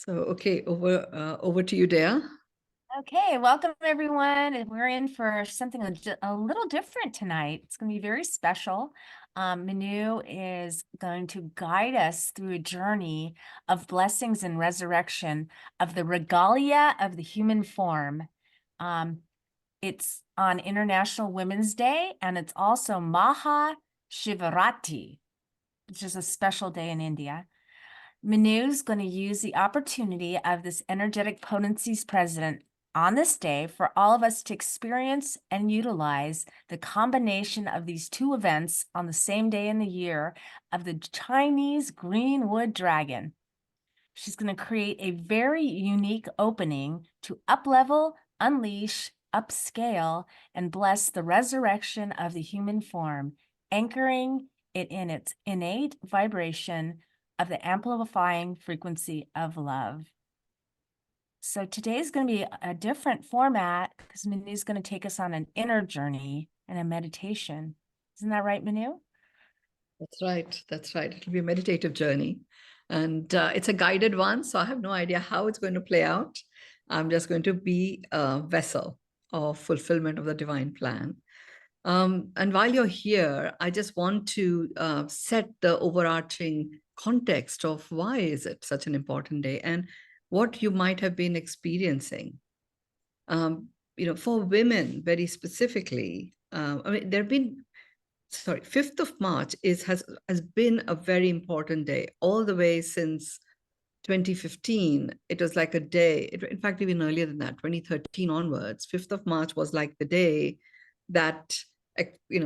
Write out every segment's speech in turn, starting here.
Okay, over to you, Dea. Okay, welcome everyone. And we're in for something a little different tonight. It's going to be very special. Mynoo is going to guide us through a journey of blessings and resurrection of the regalia of the human form. It's on International Women's Day, and it's also Maha Shivratri, which is a special day in India. Mynoo is going to use the opportunity of this energetic potencies president on this day for all of us to experience and utilize the combination of these two events on the same day in the year of the Chinese greenwood dragon. She's going to create a very unique opening to uplevel, unleash, upscale, and bless the resurrection of the human form, anchoring it in its innate vibration of the amplifying frequency of love. So today's going to be a different format because Mynoo's going to take us on an inner journey and a meditation. Isn't that right, Mynoo? That's right. That's right. It'll be a meditative journey. And it's a guided one, so I have no idea how it's going to play out. I'm just going to be a vessel of fulfillment of the divine plan. And while you're here, I just want to set the overarching context of why is it such an important day and what you might have been experiencing. For women very specifically, I mean, there have been 5th of March has been a very important day all the way since 2015. It was like a day, in fact, even earlier than that, 2013 onwards, 5th of March was like the day that,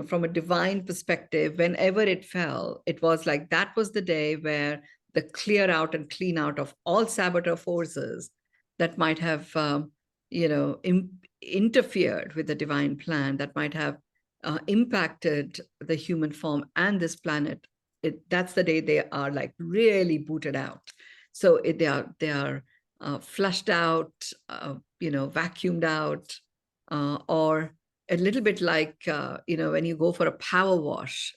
from a divine perspective, whenever it fell, it was like that was the day where the clear out and clean out of all saboteur forces that might have, interfered with the divine plan, that might have impacted the human form and this planet. That's the day they are like really booted out. So they are flushed out, vacuumed out, or a little bit like when you go for a power wash,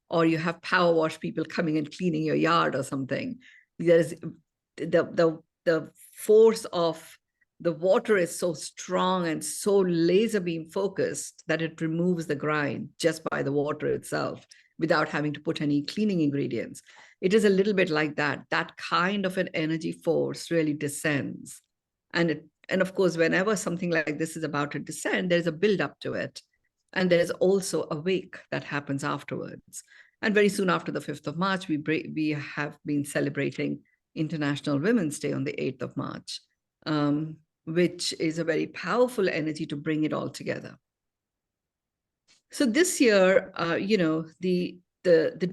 or you have power wash people coming and cleaning your yard or something. There's the force of the water is so strong and so laser beam focused that it removes the grime just by the water itself without having to put any cleaning ingredients. It is a little bit like that. That kind of an energy force really descends. And of course, whenever something like this is about to descend, there's a build up to it. And there's also a wake that happens afterwards. And very soon after the 5th of March, we have been celebrating International Women's Day on the 8th of March. Which is a very powerful energy to bring it all together. So this year, the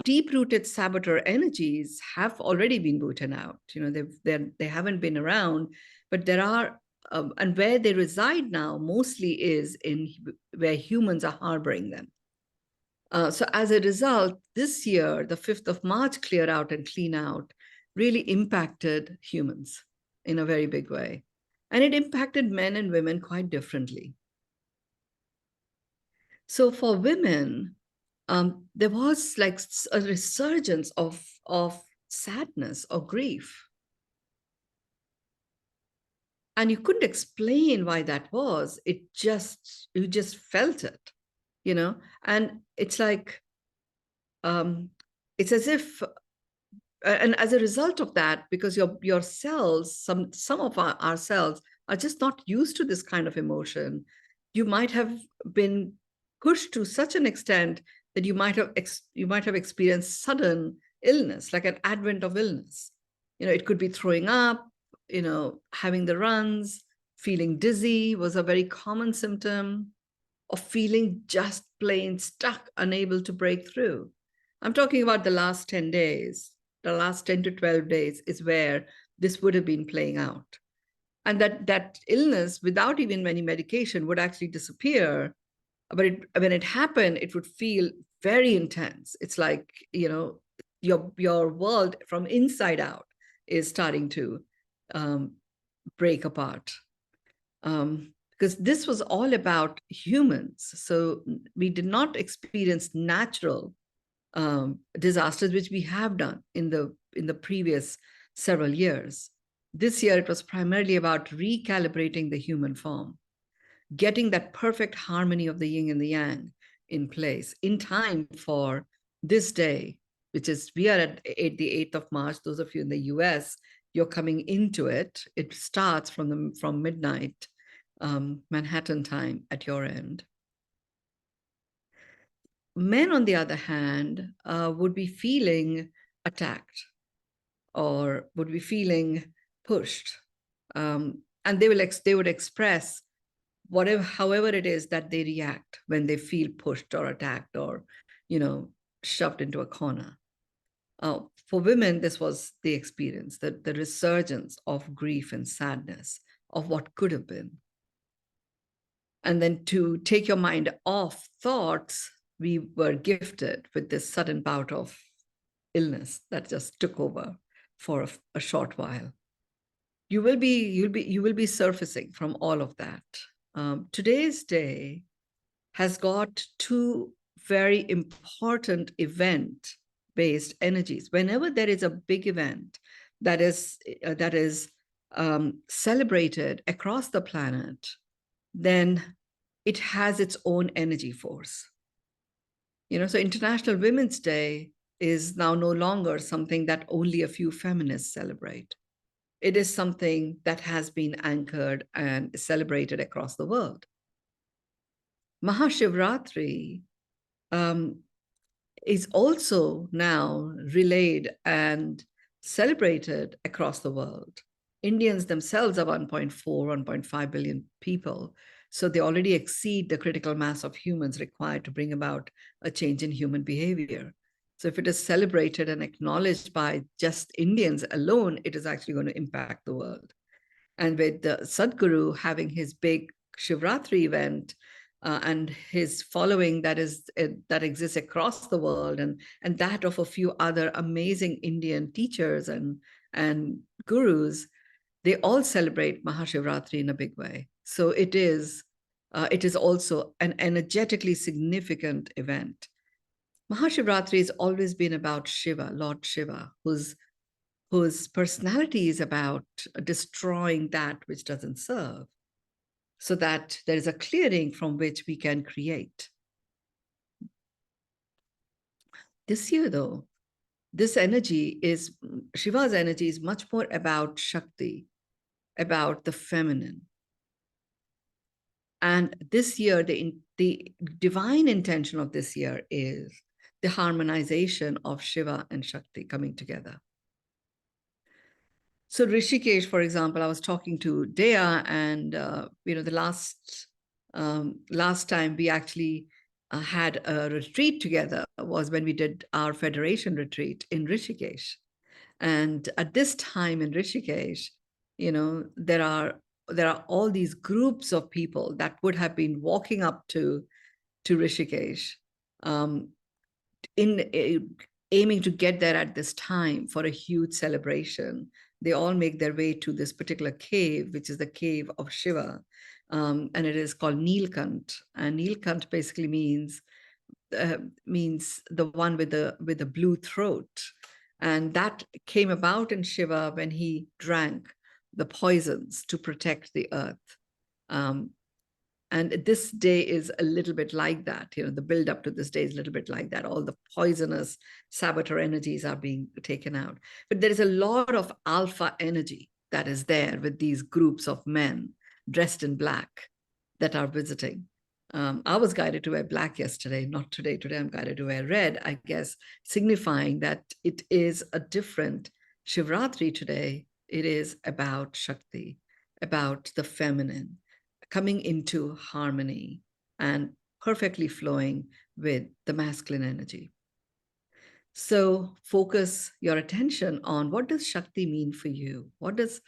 deep-rooted saboteur energies have already been booted out. They haven't been around, but there are, and where they reside now mostly is in where humans are harboring them. So as a result, this year, the 5th of March clear out and clean out really impacted humans in a very big way. And it impacted men and women quite differently. So for women, there was like a resurgence of sadness or grief. And you couldn't explain why that was. You just felt it, and it's like, it's as if, and as a result of that, because your cells, some of our cells are just not used to this kind of emotion, you might have been pushed to such an extent that you might have experienced sudden illness, like an advent of illness. It could be throwing up, having the runs, feeling dizzy was a very common symptom, of feeling just plain stuck, unable to break through. I'm talking about the last 10 days. The last 10 to 12 days is where this would have been playing out. And that illness, without even any medication, would actually disappear. But when it happened, it would feel very intense. It's like, your world from inside out is starting to break apart. Because this was all about humans. So we did not experience natural disasters, which we have done in the previous several years. This year, it was primarily about recalibrating the human form, getting that perfect harmony of the yin and the yang in place in time for this day, which is, we are at the 8th of March. Those of you in the US, you're coming into it. It starts from midnight, Manhattan time at your end. Men, on the other hand, would be feeling attacked or would be feeling pushed. And they would express however it is that they react when they feel pushed or attacked or, shoved into a corner. For women, this was the experience, the resurgence of grief and sadness of what could have been. And then to take your mind off thoughts, we were gifted with this sudden bout of illness that just took over for a short while. You will be surfacing from all of that. Today's day has got two very important event-based energies. Whenever there is a big event that is celebrated across the planet, then it has its own energy force. So International Women's Day is now no longer something that only a few feminists celebrate. It is something that has been anchored and celebrated across the world. Maha Shivratri is also now relayed and celebrated across the world. Indians themselves are 1.4, 1.5 billion people. So they already exceed the critical mass of humans required to bring about a change in human behavior. So if it is celebrated and acknowledged by just Indians alone, it is actually going to impact the world. And with the Sadhguru having his big Shivratri event and his following that exists across the world, and that of a few other amazing Indian teachers and gurus, they all celebrate Mahashivratri in a big way. So it is also an energetically significant event. Mahashivratri has always been about Shiva, Lord Shiva, whose personality is about destroying that which doesn't serve, so that there is a clearing from which we can create. This year, though, Shiva's energy is much more about Shakti, about the feminine. And this year, the divine intention of this year is the harmonization of Shiva and Shakti coming together. So Rishikesh, for example, I was talking to Dea, and the last time we actually had a retreat together was when we did our Federation retreat in Rishikesh. And at this time in Rishikesh, there are all these groups of people that would have been walking up to Rishikesh, aiming to get there at this time for a huge celebration. They all make their way to this particular cave, which is the cave of Shiva, and it is called Neelkant. And Neelkant basically means the one with the blue throat, and that came about in Shiva when he drank the poisons to protect the earth. And this day is a little bit like that. The build up to this day is a little bit like that. All the poisonous saboteur energies are being taken out. But there is a lot of alpha energy that is there with these groups of men dressed in black that are visiting. I was guided to wear black yesterday, not today. Today I'm guided to wear red, I guess, signifying that it is a different Shivratri today. It is about Shakti, about the feminine, coming into harmony and perfectly flowing with the masculine energy. So focus your attention on, what does Shakti mean for you? What does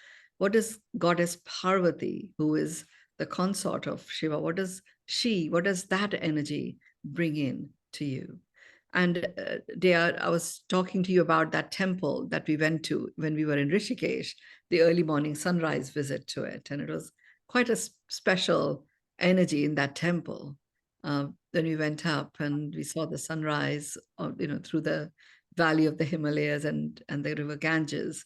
Goddess Parvati, who is the consort of Shiva, what does that energy bring in to you? And I was talking to you about that temple that we went to when we were in Rishikesh, the early morning sunrise visit to it. And it was quite a special energy in that temple. Then we went up and we saw the sunrise, through the valley of the Himalayas and the river Ganges.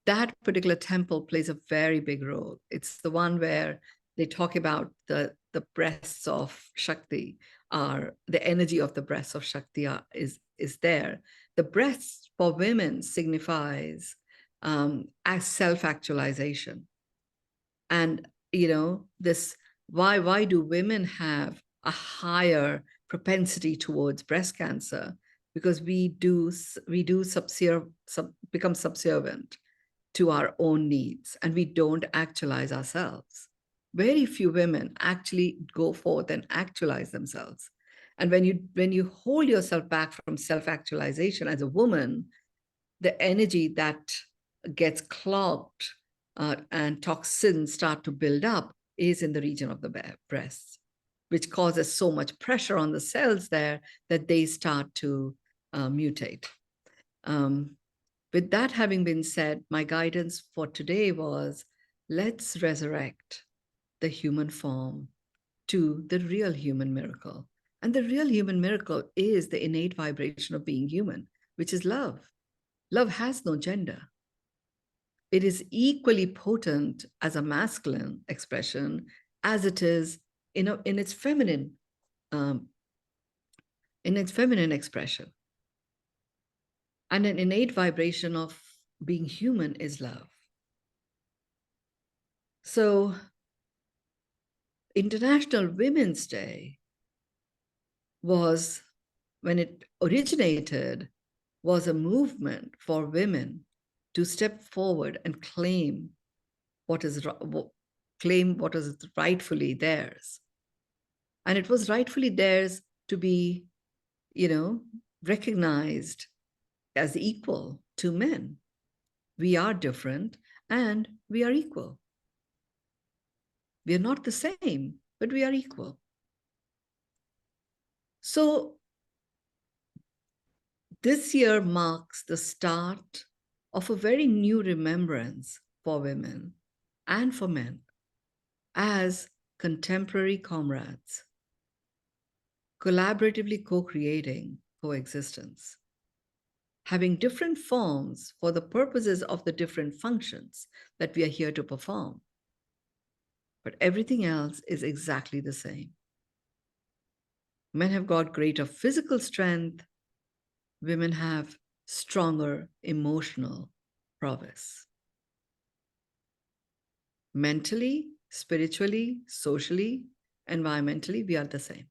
that particular temple plays a very big role. It's the one where they talk about the breasts of Shakti, are the energy of the breasts of Shakti is there. The breasts for women signifies as self-actualization. And this, why do women have a higher propensity towards breast cancer? Because we do become subservient to our own needs, and we don't actualize ourselves. Very few women actually go forth and actualize themselves. And when you hold yourself back from self-actualization as a woman, the energy that gets clogged and toxins start to build up is in the region of the breasts, which causes so much pressure on the cells there that they start to mutate. With that having been said, my guidance for today was, let's resurrect the human form to the real human miracle. And the real human miracle is the innate vibration of being human, which is love. Love has no gender. It is equally potent as a masculine expression as it is in its feminine expression. And an innate vibration of being human is love. So International Women's Day was, when it originated, was a movement for women to step forward and claim what is rightfully theirs. And it was rightfully theirs to be, recognized as equal to men. We are different and we are equal. We are not the same, but we are equal. So this year marks the start of a very new remembrance for women and for men as contemporary comrades, collaboratively co-creating coexistence, having different forms for the purposes of the different functions that we are here to perform. But everything else is exactly the same. Men have got greater physical strength. Women have stronger emotional prowess. Mentally, spiritually, socially, environmentally, we are the same.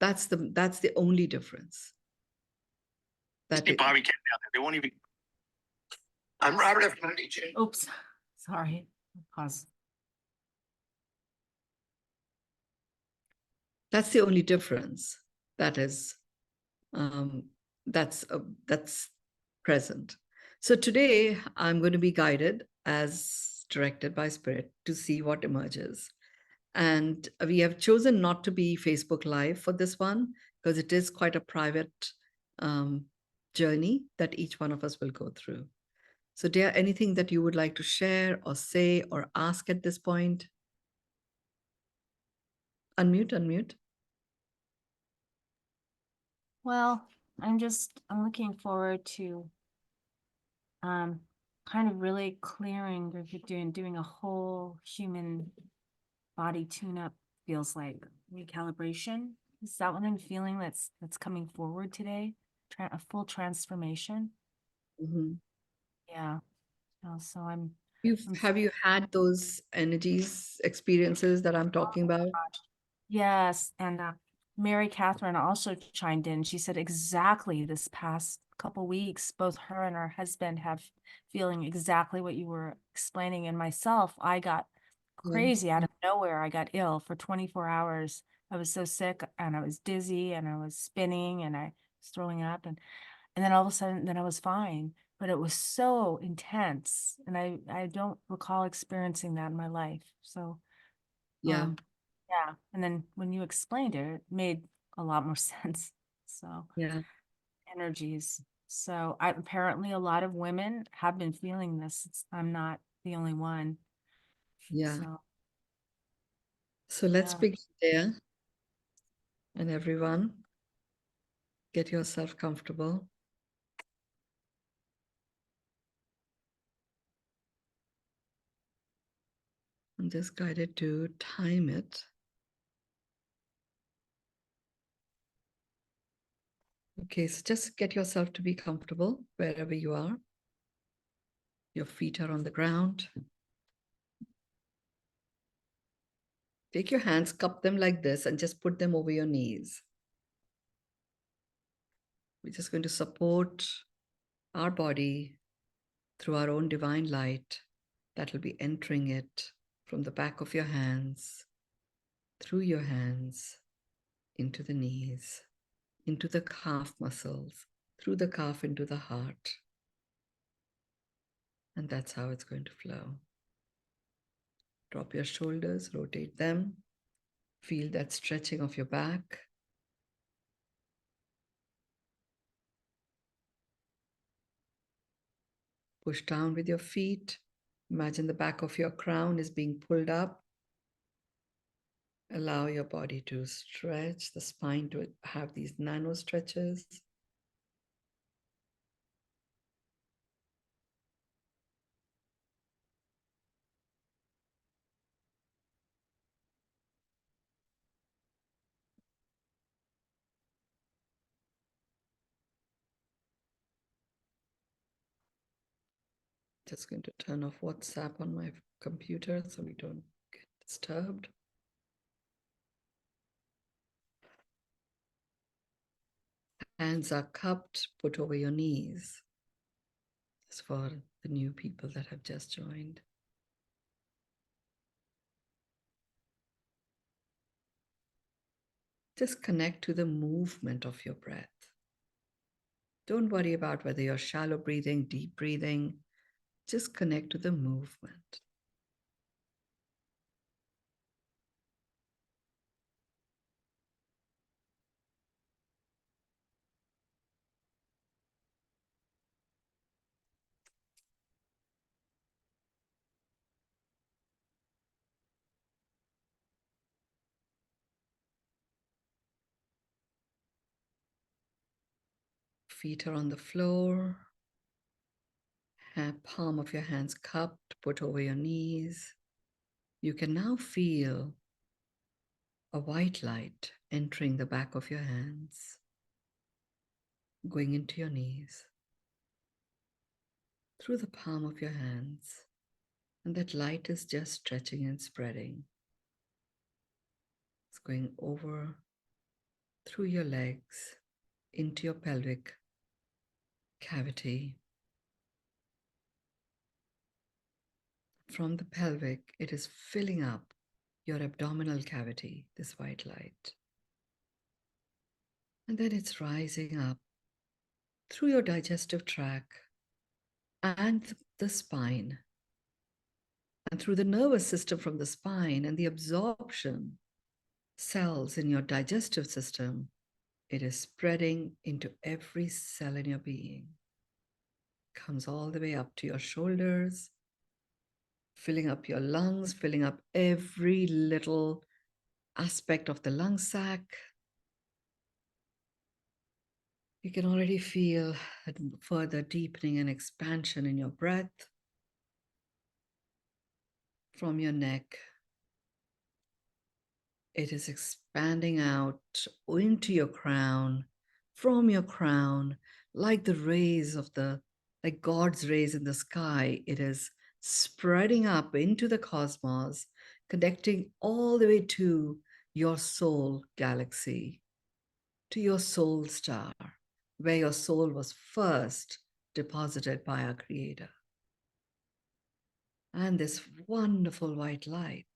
That's the only difference. Bobby came down there. They won't even. I'm Robert F. Kennedy. Oops, sorry. Pause. That's the only difference that's present. So today I'm going to be guided as directed by Spirit to see what emerges. And we have chosen not to be Facebook Live for this one because it is quite a private journey that each one of us will go through. So dear, anything that you would like to share or say or ask at this point? Unmute. Well, I'm looking forward to kind of really clearing, doing a whole human body tune-up, feels like recalibration. Is that what I'm feeling that's coming forward today? A full transformation. Mm-hmm. Yeah. So Have you had those energies, experiences that I'm talking about? Yes, and Mary Catherine also chimed in. She said exactly this past couple weeks, both her and her husband have feeling exactly what you were explaining. And myself, I got crazy out of nowhere. I got ill for 24 hours. I was so sick and I was dizzy and I was spinning and I was throwing up and then all of a sudden then I was fine. But it was so intense. And I don't recall experiencing that in my life. So Yeah. yeah. And then when you explained it, it made a lot more sense. So Yeah. energies. So apparently a lot of women have been feeling this. I'm not the only one. Yeah. So Yeah. let's begin there. And everyone, get yourself comfortable. I'm just guided to time it. Okay, so just get yourself to be comfortable wherever you are. Your feet are on the ground. Take your hands, cup them like this, and just put them over your knees. We're just going to support our body through our own divine light that will be entering it from the back of your hands, through your hands, into the knees, into the calf muscles, through the calf into the heart. And that's how it's going to flow. Drop your shoulders, rotate them. Feel that stretching of your back. Push down with your feet. Imagine the back of your crown is being pulled up. Allow your body to stretch, the spine to have these nano stretches. Just going to turn off WhatsApp on my computer so we don't get disturbed. Hands are cupped, put over your knees. This is for the new people that have just joined. Just connect to the movement of your breath. Don't worry about whether you're shallow breathing, deep breathing. Just connect to the movement. Feet are on the floor. Palm of your hands cupped, put over your knees. You can now feel a white light entering the back of your hands, going into your knees, through the palm of your hands. And that light is just stretching and spreading. It's going over, through your legs, into your pelvic cavity. From the pelvic, it is filling up your abdominal cavity, this white light. And then it's rising up through your digestive tract and the spine, and through the nervous system from the spine and the absorption cells in your digestive system. It is spreading into every cell in your being. Comes all the way up to your shoulders, filling up your lungs, filling up every little aspect of the lung sac. You can already feel a further deepening and expansion in your breath from your neck. It is expanding out into your crown, from your crown, like the rays of like God's rays in the sky. It is spreading up into the cosmos, connecting all the way to your soul galaxy, to your soul star, where your soul was first deposited by our Creator. And this wonderful white light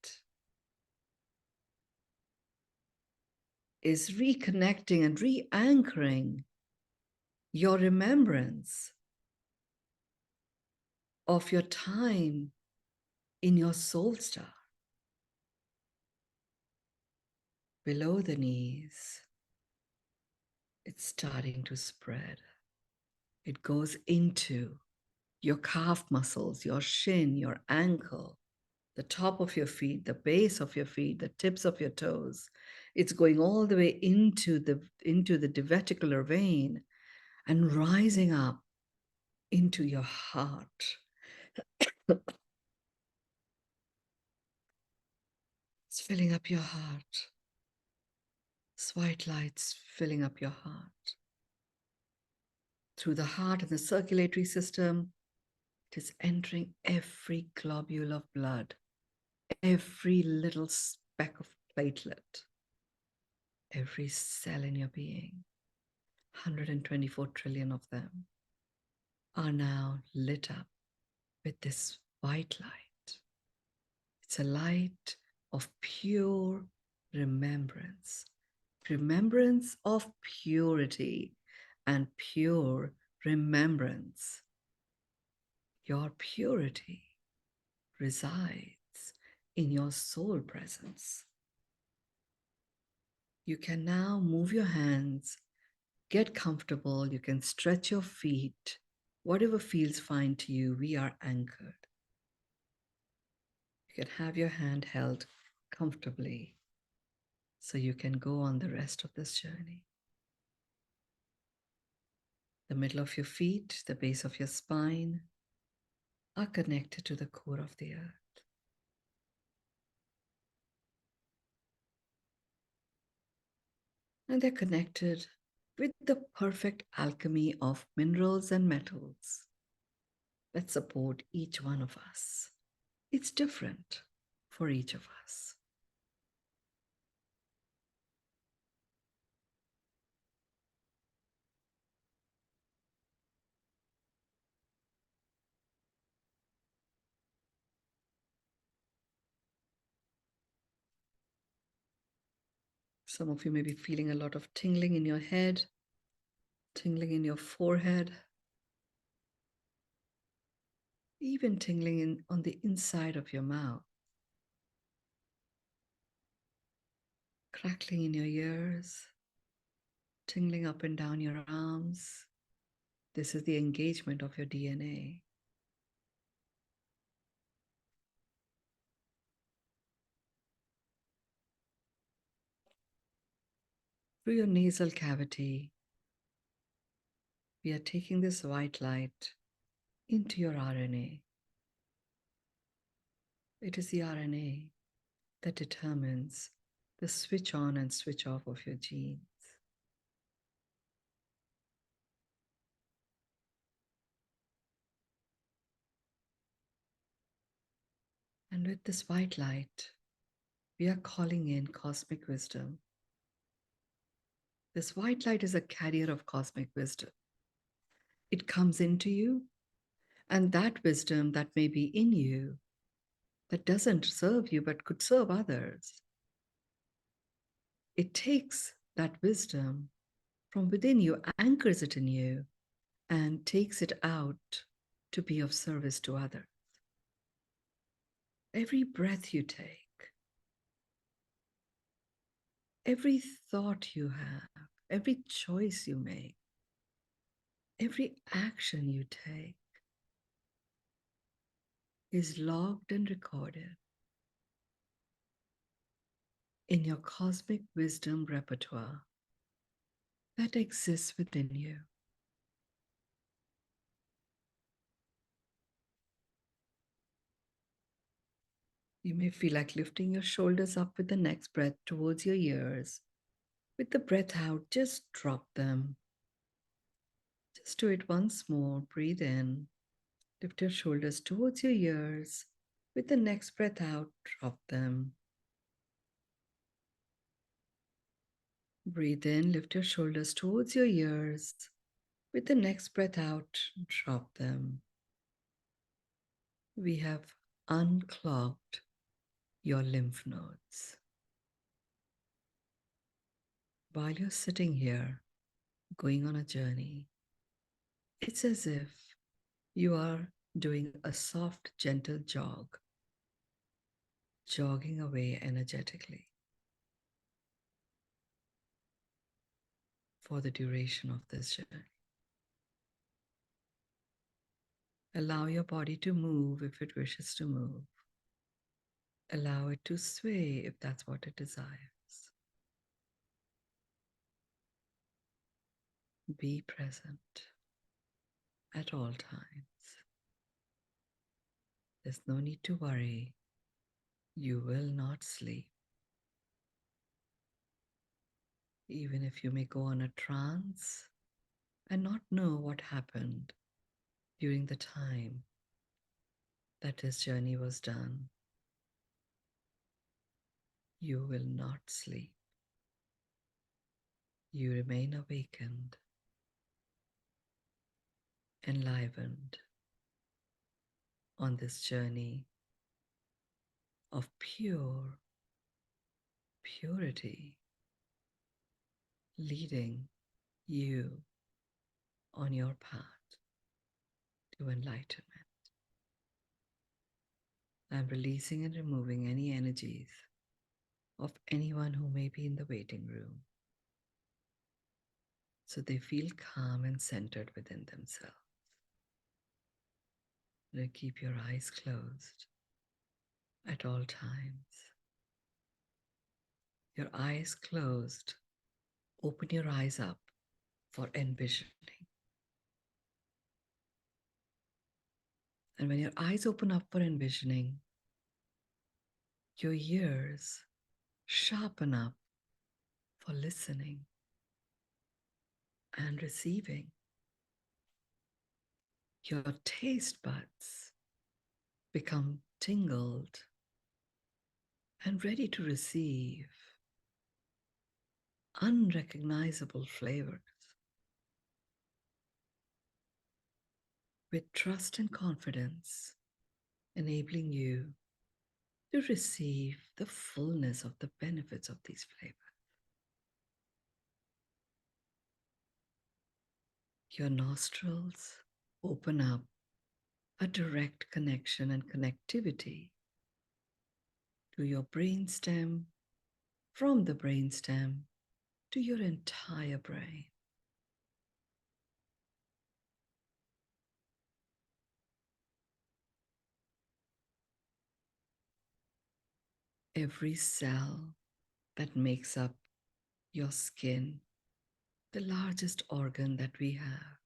is reconnecting and re-anchoring your remembrance of your time in your soul star. Below the knees, it's starting to spread. It goes into your calf muscles, your shin, your ankle, the top of your feet, the base of your feet, the tips of your toes. It's going all the way into the divesicular vein and rising up into your heart. It's filling up your heart. This white light's filling up your heart. Through the heart and the circulatory system, it is entering every globule of blood, every little speck of platelet, every cell in your being. 124 trillion of them are now lit up with this white light. It's a light of pure remembrance, remembrance of purity and pure remembrance. Your purity resides in your soul presence. You can now move your hands, get comfortable. You can stretch your feet. Whatever feels fine to you, we are anchored. You can have your hand held comfortably so you can go on the rest of this journey. The middle of your feet, the base of your spine are connected to the core of the earth. And they're connected with the perfect alchemy of minerals and metals that support each one of us. It's different for each of us. Some of you may be feeling a lot of tingling in your head, tingling in your forehead, even tingling on the inside of your mouth, crackling in your ears, tingling up and down your arms. This is the engagement of your DNA. Through your nasal cavity, we are taking this white light into your RNA. It is the RNA that determines the switch on and switch off of your genes. And with this white light, we are calling in cosmic wisdom. This white light is a carrier of cosmic wisdom. It comes into you, and that wisdom that may be in you, that doesn't serve you but could serve others, it takes that wisdom from within you, anchors it in you, and takes it out to be of service to others. Every breath you take, every thought you have, every choice you make, every action you take is logged and recorded in your cosmic wisdom repertoire that exists within you. You may feel like lifting your shoulders up with the next breath towards your ears. With the breath out, just drop them. Just do it once more. Breathe in. Lift your shoulders towards your ears. With the next breath out, drop them. Breathe in. Lift your shoulders towards your ears. With the next breath out, drop them. We have unclogged your lymph nodes. While you're sitting here, going on a journey, it's as if you are doing a soft, gentle jog, jogging away energetically for the duration of this journey. Allow your body to move if it wishes to move. Allow it to sway if that's what it desires. Be present at all times. There's no need to worry. You will not sleep. even if you may go on a trance and not know what happened during the time that this journey was done, you will not sleep. You remain awakened, enlivened on this journey of pure purity, leading you on your path to enlightenment. I'm releasing and removing any energies of anyone who may be in the waiting room, so they feel calm and centered within themselves. Now keep your eyes closed at all times. Your eyes closed, open your eyes up for envisioning. And when your eyes open up for envisioning, your ears sharpen up for listening and receiving. Your taste buds become tingled and ready to receive unrecognizable flavors. With trust and confidence, enabling you to receive the fullness of the benefits of these flavors. Your nostrils open up a direct connection and connectivity to your brainstem, from the brainstem to your entire brain. Every cell that makes up your skin, the largest organ that we have,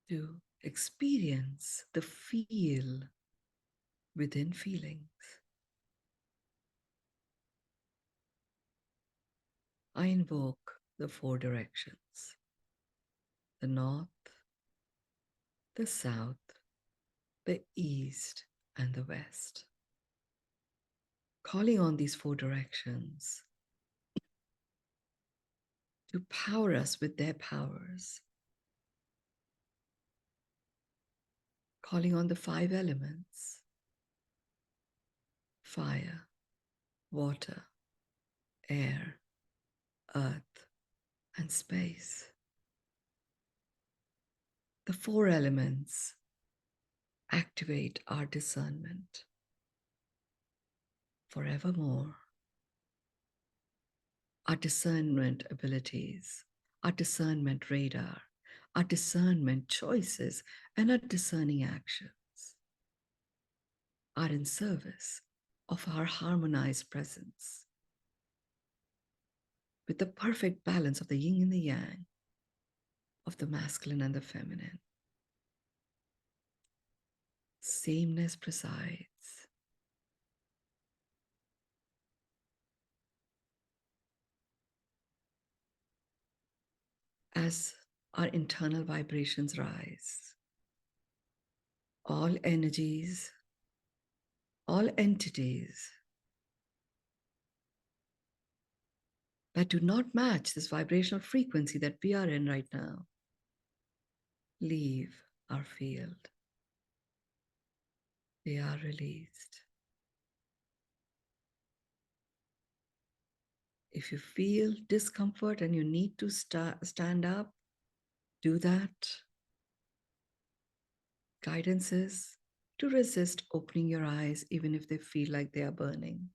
to experience the feel within feelings. I invoke the four directions: the north, the south, the east, and the west. Calling on these four directions to power us with their powers. Calling on the five elements: fire, water, air, earth, and space. The four elements activate our discernment forevermore. Our discernment abilities, our discernment radar, our discernment choices, and our discerning actions are in service of our harmonized presence with the perfect balance of the yin and the yang, of the masculine and the feminine. Sameness presides. As our internal vibrations rise, all energies, all entities that do not match this vibrational frequency that we are in right now leave our field. They are released. If you feel discomfort and you need to stand up, do that. Guidance is to resist opening your eyes even if they feel like they are burning.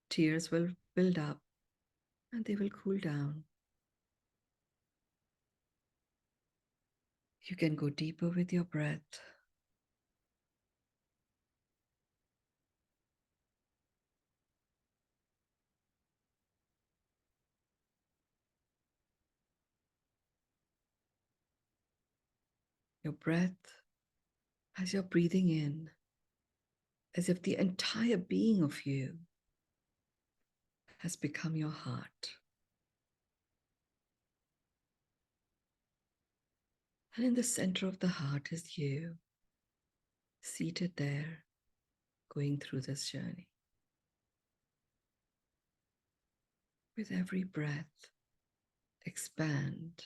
Tears will build up and they will cool down. You can go deeper with your breath. Your breath, as you're breathing in, as if the entire being of you has become your heart. And in the center of the heart is you, seated there, going through this journey. With every breath, expand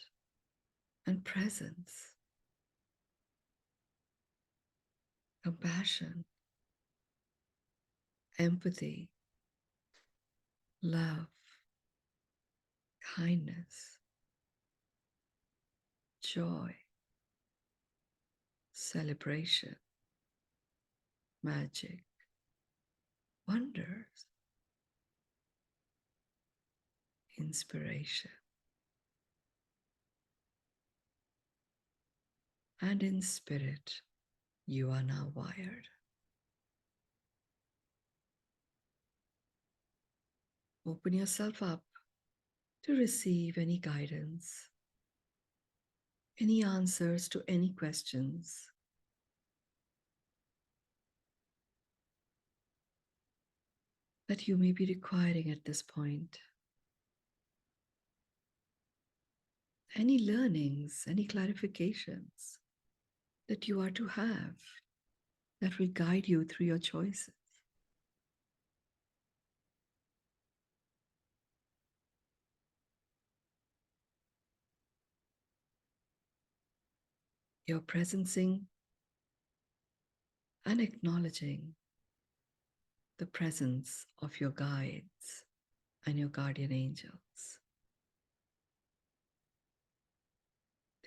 and presence, compassion, empathy, love, kindness, joy, celebration, magic, wonders, inspiration. And in spirit, you are now wired. Open yourself up to receive any guidance, any answers to any questions. That you may be requiring at this point. Any learnings, any clarifications that you are to have that will guide you through your choices. You're presencing and acknowledging the presence of your guides and your guardian angels.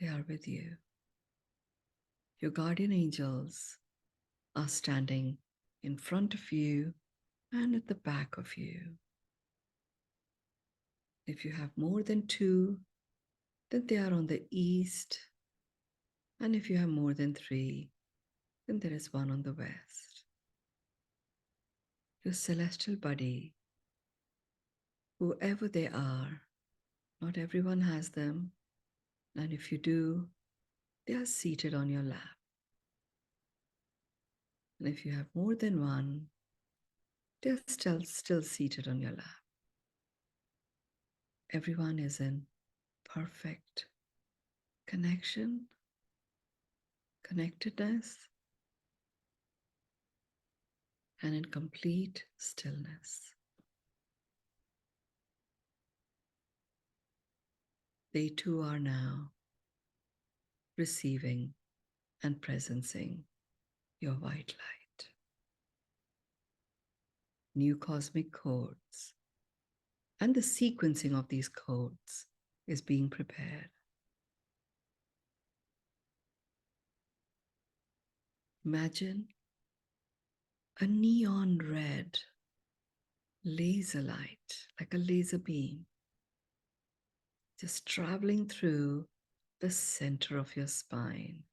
They are with you. Your guardian angels are standing in front of you and at the back of you. If you have more than two, then they are on the east. And if you have more than three, then there is one on the west. Your celestial buddy, whoever they are, not everyone has them. And if you do, they are seated on your lap. And if you have more than one, they're still seated on your lap. Everyone is in perfect connection, connectedness, and in complete stillness. They too are now receiving and presencing your white light. New cosmic codes and the sequencing of these codes is being prepared. Imagine a neon red laser light, like a laser beam, just traveling through the center of your spine,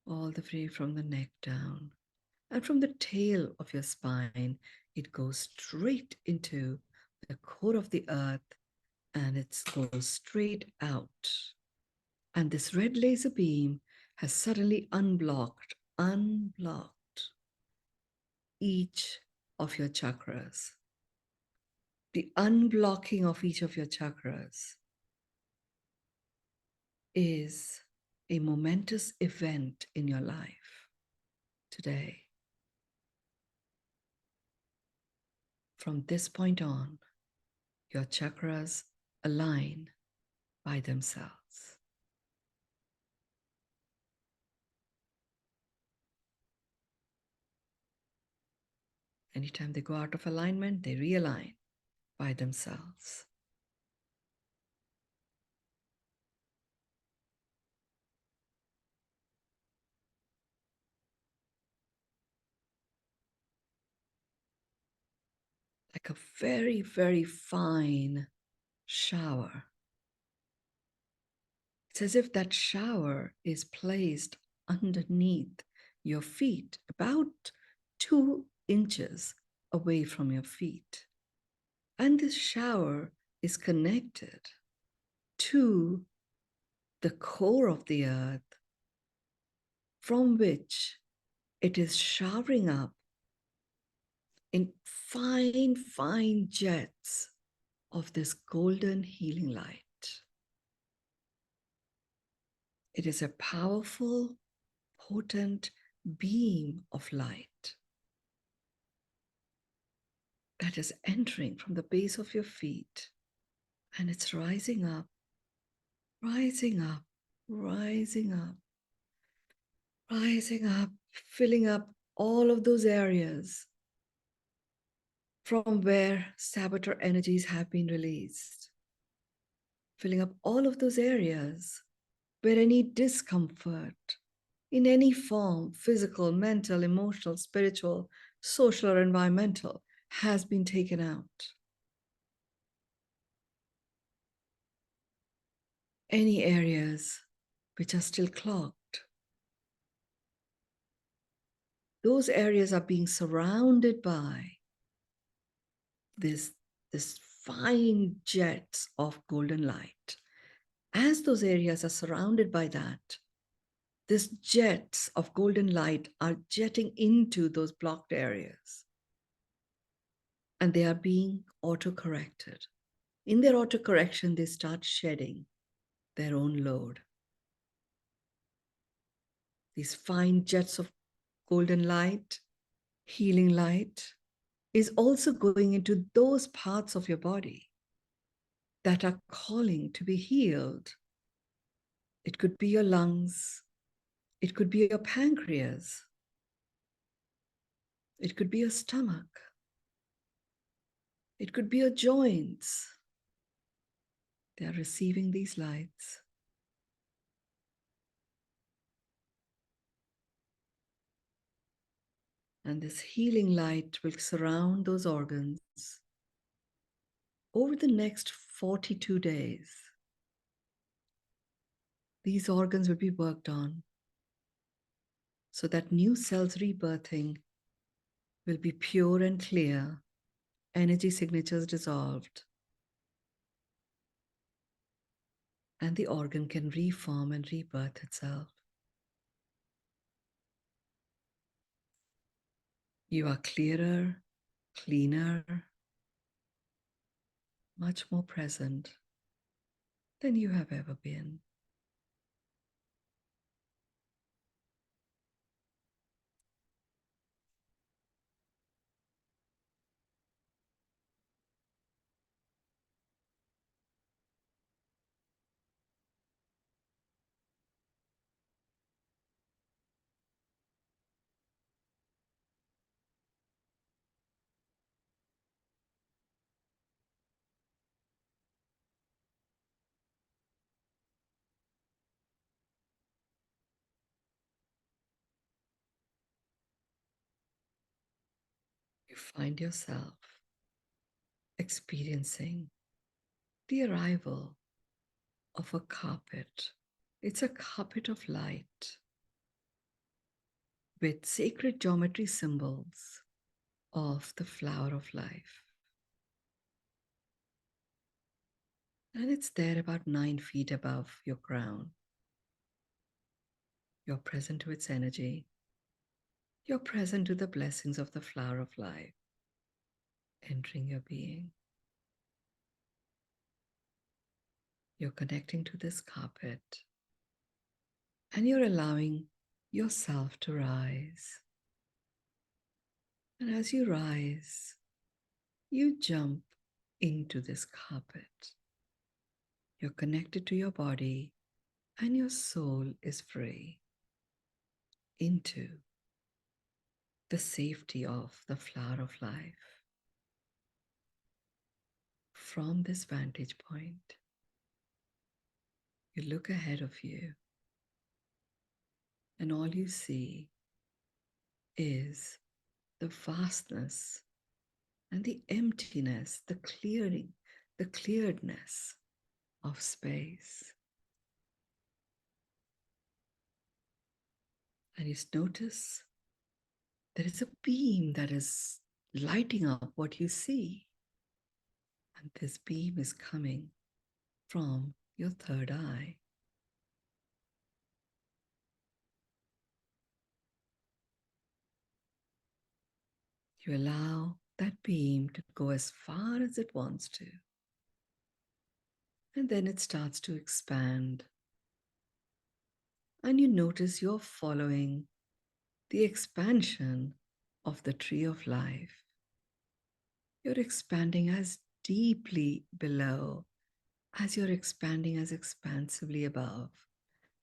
all the way from the neck down. And from the tail of your spine, it goes straight into the core of the earth, and it goes straight out. And this red laser beam has suddenly unblocked each of your chakras. The unblocking of each of your chakras is a momentous event in your life today. From this point on, your chakras align by themselves. Anytime they go out of alignment, they realign by themselves. Like a very, very fine shower. It's as if that shower is placed underneath your feet, about 2 inches away from your feet. And this shower is connected to the core of the earth, from which it is showering up in fine, fine jets of this golden healing light. It is a powerful, potent beam of light that is entering from the base of your feet, and it's rising up, rising up, rising up, rising up, filling up all of those areas from where saboteur energies have been released, filling up all of those areas where any discomfort in any form, physical, mental, emotional, spiritual, social, or environmental, has been taken out. Any areas which are still clogged, those areas are being surrounded by this fine jets of golden light. As those areas are surrounded by that, these jets of golden light are jetting into those blocked areas, and they are being auto-corrected. In their auto-correction, they start shedding their own load. These fine jets of golden light, healing light, is also going into those parts of your body that are calling to be healed. It could be your lungs. It could be your pancreas. It could be your stomach. It could be your joints. They are receiving these lights. And this healing light will surround those organs over the next 42 days. These organs will be worked on so that new cells rebirthing will be pure and clear, energy signatures dissolved, and the organ can reform and rebirth itself. You are clearer, cleaner, much more present than you have ever been. You find yourself experiencing the arrival of a carpet. It's a carpet of light with sacred geometry symbols of the flower of life. And it's there about 9 feet above your crown. You're present to its energy. You're present to the blessings of the flower of life entering your being. You're connecting to this carpet, and you're allowing yourself to rise. And as you rise, you jump into this carpet. You're connected to your body, and your soul is free into the safety of the flower of life. From this vantage point, you look ahead of you, and all you see is the vastness and the emptiness, the clearing, the clearedness of space. And you notice there is a beam that is lighting up what you see. And this beam is coming from your third eye. You allow that beam to go as far as it wants to. And then it starts to expand. And you notice you're following the expansion of the tree of life. You're expanding as deeply below as you're expanding as expansively above.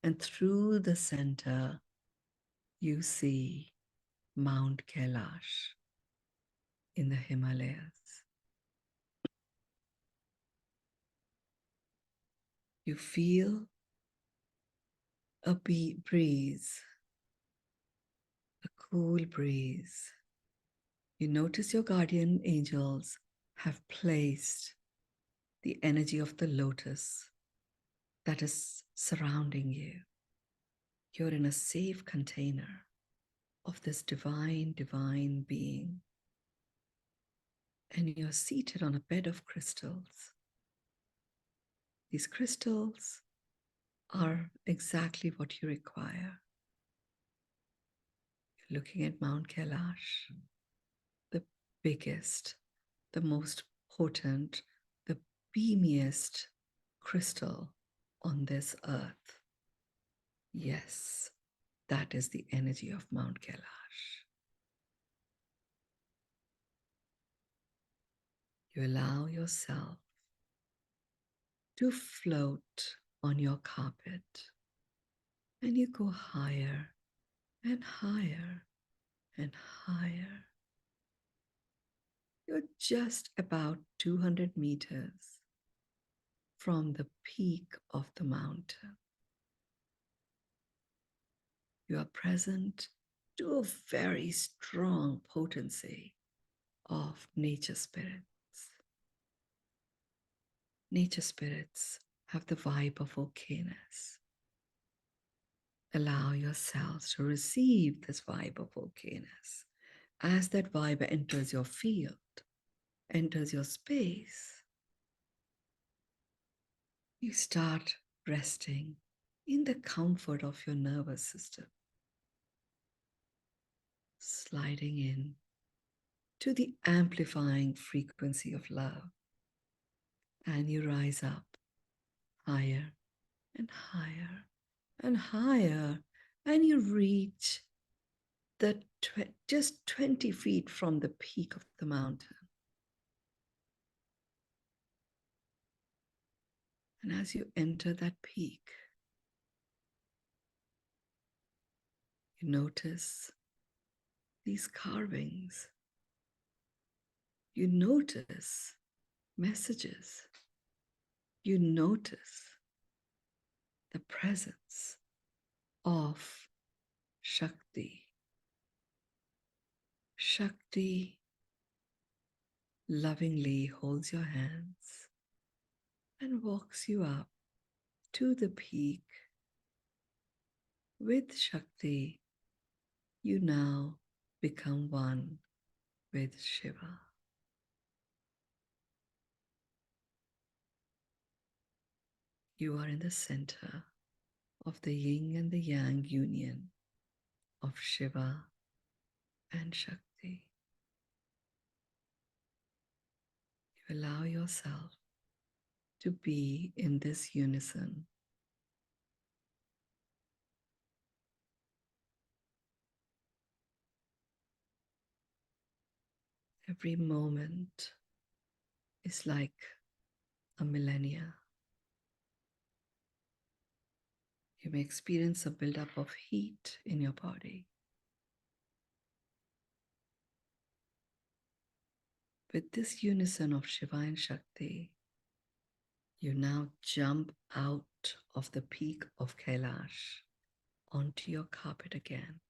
And through the center, you see Mount Kailash in the Himalayas. You feel a breeze, a cool breeze. You notice your guardian angels have placed the energy of the lotus that is surrounding you. You're in a safe container of this divine being. And you're seated on a bed of crystals. These crystals are exactly what you require. You're looking at Mount Kailash, the biggest, the most potent, the beamiest crystal on this earth. Yes, that is the energy of Mount Kailash. You allow yourself to float on your carpet, and you go higher and higher and higher. You're just about 200 meters from the peak of the mountain. You are present to a very strong potency of nature spirits. Nature spirits have the vibe of okayness. Allow yourselves to receive this vibe of okayness. As that vibe enters your field, enters your space, you start resting in the comfort of your nervous system, sliding in to the amplifying frequency of love. And you rise up higher and higher and higher, and you reach the just 20 feet from the peak of the mountain. And as you enter that peak, you notice these carvings. You notice messages. You notice the presence of Shakti. Shakti lovingly holds your hands and walks you up to the peak. With Shakti, you now become one with Shiva. You are in the center of the yin and the yang union of Shiva and Shakti. You allow yourself to be in this unison. Every moment is like a millennia. You may experience a buildup of heat in your body. With this unison of Shiva and Shakti, you now jump out of the peak of Kailash onto your carpet again.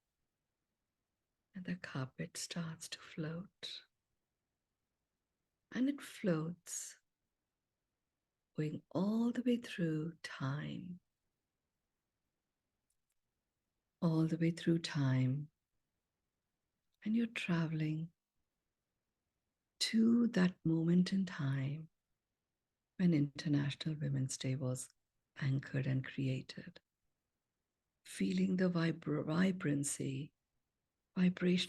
And the carpet starts to float. And it floats, going all the way through time. All the way through time. And you're traveling to that moment in time when International Women's Day was anchored and created. Feeling the vibration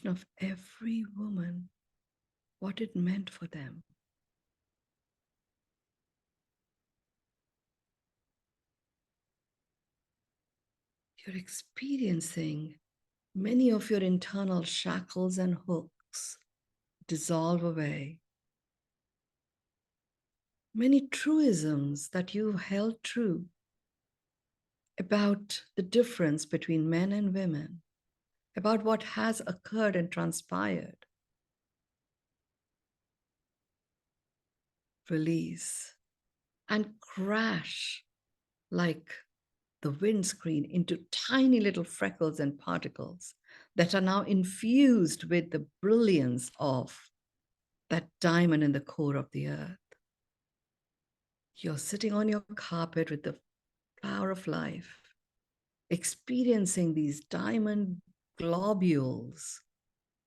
of every woman what it meant for them. You're experiencing many of your internal shackles and hooks dissolve away. Many truisms that you held true about the difference between men and women, about what has occurred and transpired. Release and crash like the windscreen into tiny little freckles and particles that are now infused with the brilliance of that diamond in the core of the earth. You're sitting on your carpet with the flower of life, experiencing these diamond globules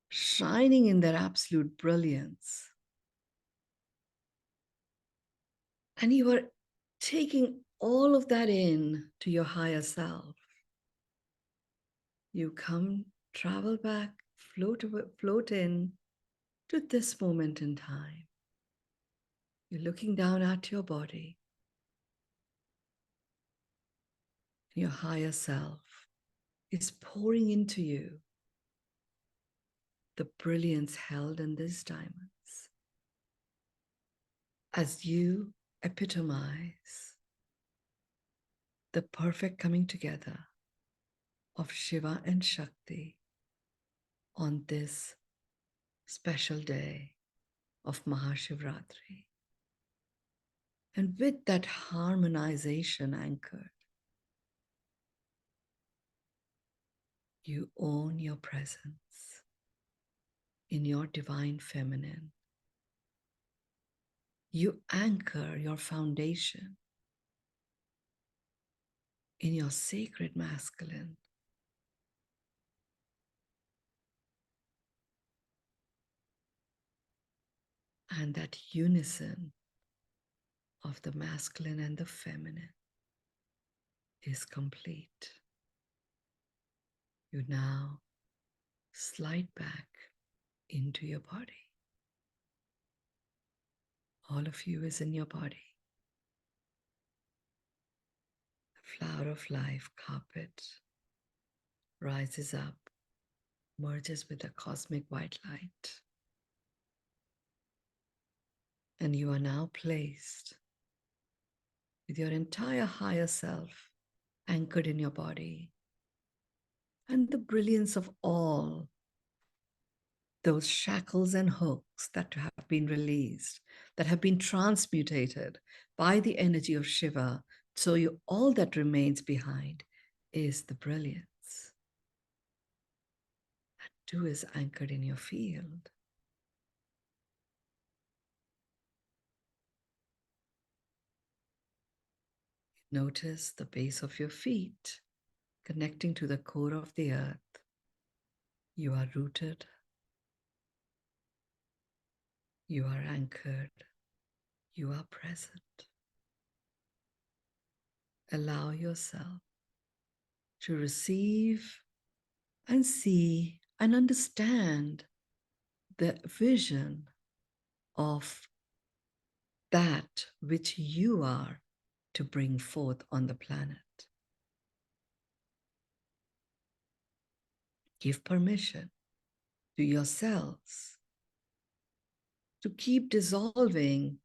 shining in their absolute brilliance. And you are taking all of that in to your higher self. You come, travel back, float in to this moment in time. You're looking down at your body. Your higher self is pouring into you the brilliance held in these diamonds as you epitomize the perfect coming together of Shiva and Shakti on this special day of Maha Shivratri. And with that harmonization anchored, you own your presence in your divine feminine. You anchor your foundation in your sacred masculine. And that unison of the masculine and the feminine is complete. You now slide back into your body. All of you is in your body. The flower of life carpet rises up, merges with the cosmic white light. And you are now placed with your entire higher self anchored in your body. And the brilliance of all those shackles and hooks that have been released, that have been transmutated by the energy of Shiva. So all that remains behind is the brilliance. That too is anchored in your field. Notice the base of your feet connecting to the core of the earth. You are rooted. You are anchored. You are present. Allow yourself to receive and see and understand the vision of that which you are to bring forth on the planet. Give permission to yourselves to keep dissolving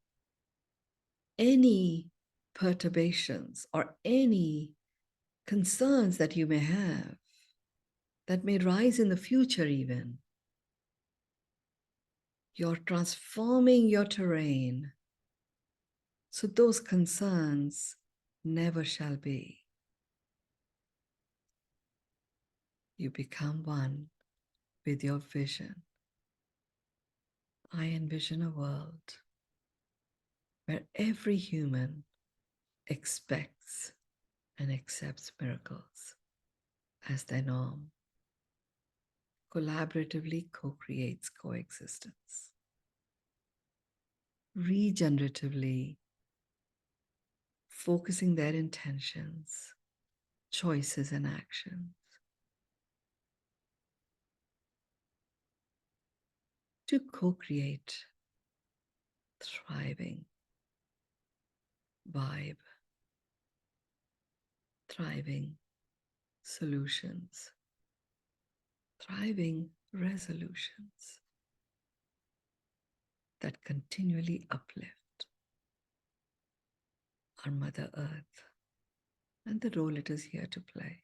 any perturbations or any concerns that you may have that may rise in the future even. You're transforming your terrain so those concerns never shall be. You become one with your vision. I envision a world where every human expects and accepts miracles as their norm, collaboratively co-creates coexistence, regeneratively focusing their intentions, choices, and actions to co-create thriving vibe, thriving solutions, thriving resolutions that continually uplift our Mother Earth and the role it is here to play.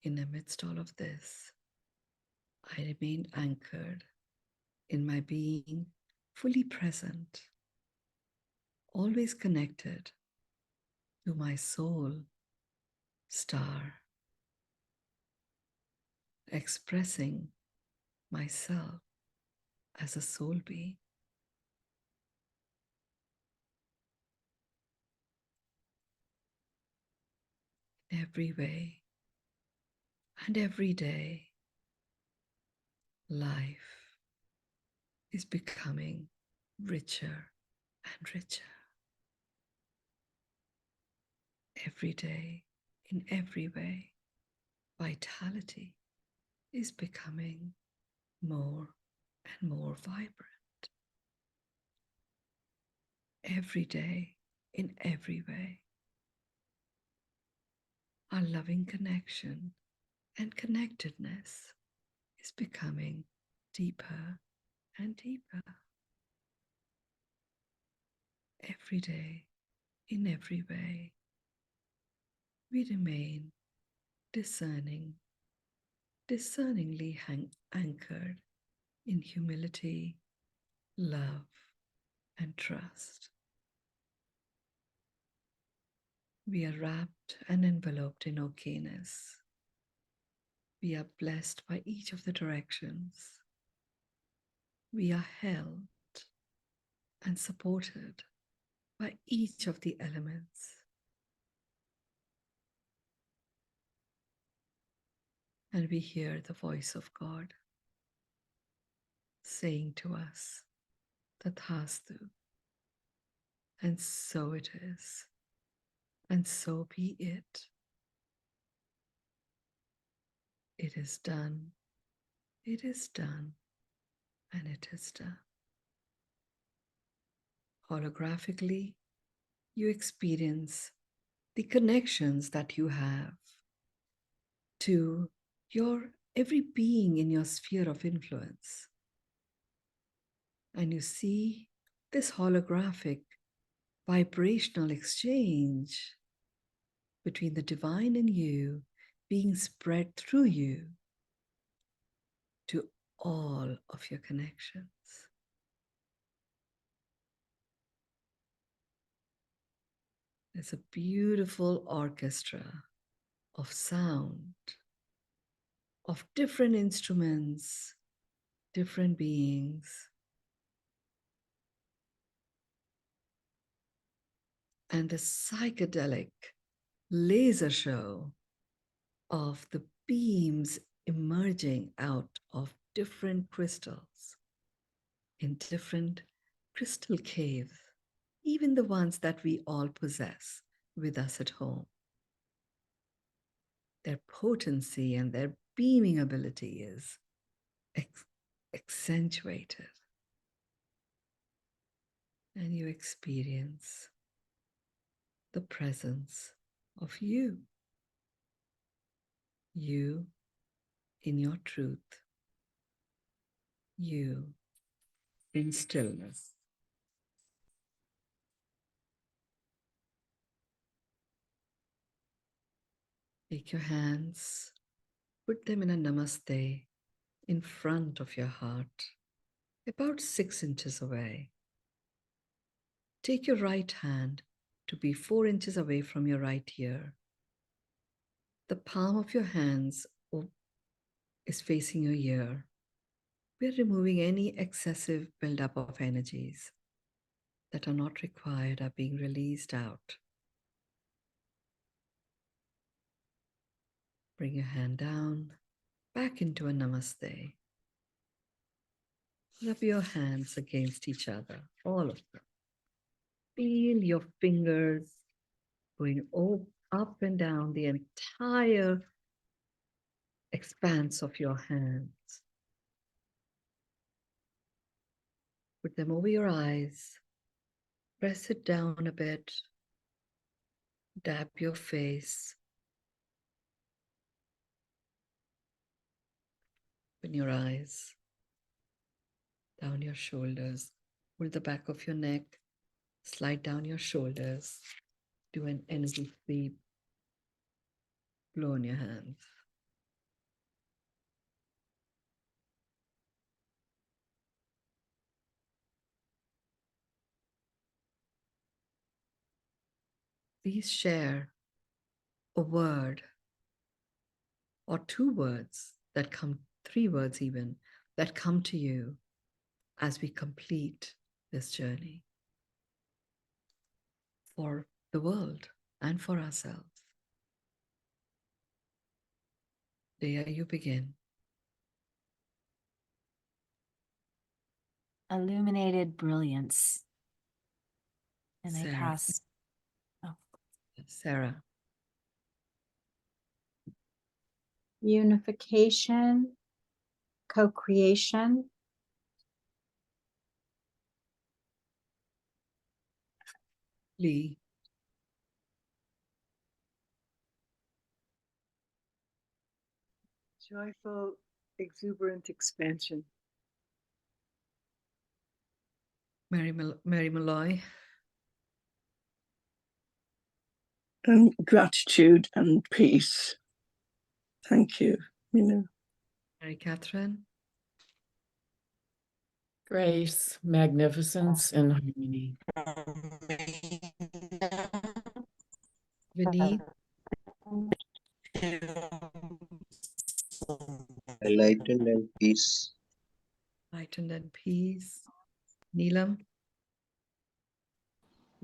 In amidst all of this, I remain anchored in my being, fully present, always connected to my soul star, expressing myself as a soul being. In every way and every day, life is becoming richer and richer. Every day, in every way, vitality is becoming more and more vibrant. Every day, in every way, our loving connection and connectedness is becoming deeper and deeper. Every day, in every way, we remain discerningly anchored in humility, love, and trust. We are wrapped and enveloped in okayness. We are blessed by each of the directions. We are held and supported by each of the elements. And we hear the voice of God saying to us, Tathastu, and so it is, and so be it. It is done, and it is done. Holographically, you experience the connections that you have to your every being in your sphere of influence. And you see this holographic vibrational exchange between the divine in you being spread through you to all of your connections. There's a beautiful orchestra of sound, of different instruments, different beings. And the psychedelic laser show of the beams emerging out of different crystals in different crystal caves, even the ones that we all possess with us at home. Their potency and their beaming ability is accentuated. And you experience the presence of you. You in your truth. You in stillness. Take your hands, put them in a namaste in front of your heart, about 6 inches away. Take your right hand to be 4 inches away from your right ear. The palm of your hands is facing your ear. We're removing any excessive buildup of energies that are not required are being released out. Bring your hand down, back into a namaste. Rub your hands against each other, all of them. Feel your fingers going up and down the entire expanse of your hands. Put them over your eyes. Press it down a bit. Dab your face. Open your eyes. Down your shoulders. Pull the back of your neck. Slide down your shoulders. Do an energy sweep. Blow on your hands. Please share a word or 2 words that come, 3 words even, that come to you as we complete this journey for the world and for ourselves. There you begin. Illuminated brilliance. And I Sarah. pass. Oh. Sarah. Unification, co-creation, Lee. Joyful, exuberant expansion. Mary Malloy. And gratitude and peace. Thank you, Mynoo. Mary Catherine. Grace, magnificence, and harmony. Vinny. Enlightened and peace. Lightened and peace. Neelam.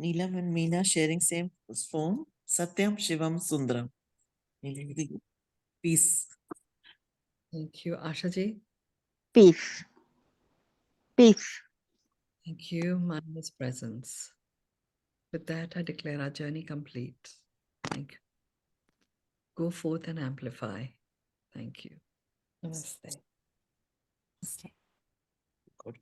Neelam and Meena sharing same form. Satyam, Shivam, Sundaram. Peace. Thank you. Ashaji. peace, peace. Thank you. Mindless presence. With that, I declare our journey complete. Thank you. Go forth and amplify. Thank you. Namaste. God,